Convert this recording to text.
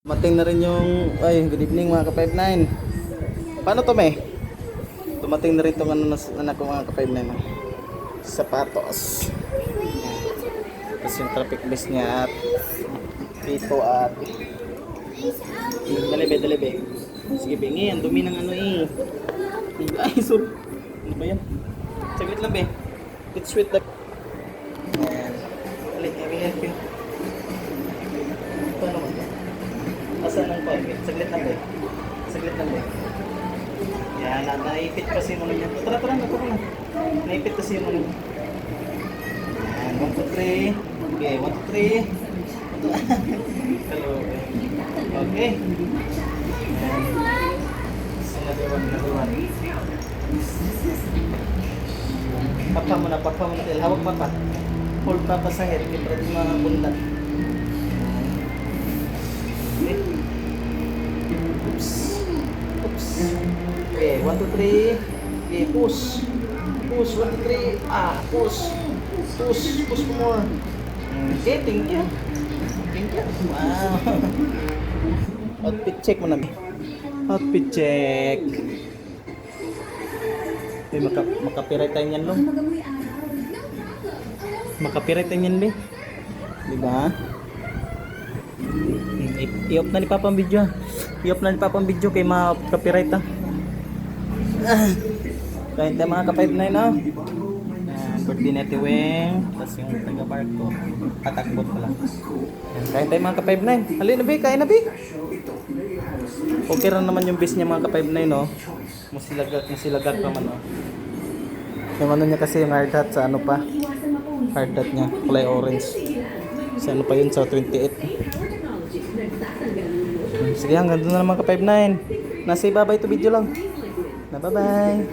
Dumating na rin yung, ay, good evening mga ka-59. Paano to, me? Dumating na rin itong anak ko mga ka-59. Sapatos. Tapos yung traffic bus niya at dito at dali be. Sige, bengi, ang dumi ng ano eh. Ay, sorry. Ano ba yan? Saglit lang, be. It's sweet lang. Ayan. Dali, help you. Paano mo? Asan ang pag? Saglit lang, be. Saglit lang, be. Yan, naipit kasi yung ano niya. Tara, nakuha na. Naipit kasi yung ano niya. Yan, 1, 2, 3. Okay, 1, 2, 3. Hello, okay. Another one. Papa mo na. Hawak papa. Hold papa sa head. Hindi pa rin mga bundan. Okay. Oops. Okay, 1, 2, 3. Okay, push. 1, 2, 3. Push more. Okay, thank you. Wow. Outfit check mo na. Outfit check. Uy, makapiray tayo yan, Long. Makapiray tayo yan, be. Diba? I-off na ni Papa ang video. Kay makapiray ta. Kahit tayo mga ka-59 na. Birthday na Tiweng. Tapos yung taga-park ko. Tatakbot pala. Kahit tayo mga ka-59. Halina, be. Kain na, be. Okay rin naman yung base niya mga ka-59, no? Musilagak naman, no? Yung ano niya kasi yung hard hat sa ano pa? Hard hat niya, kulay orange. Sa ano pa yun, sa 28. Sige, hanggang doon na naman ka-59. Nasa ibaba ito video lang. Na bye-bye.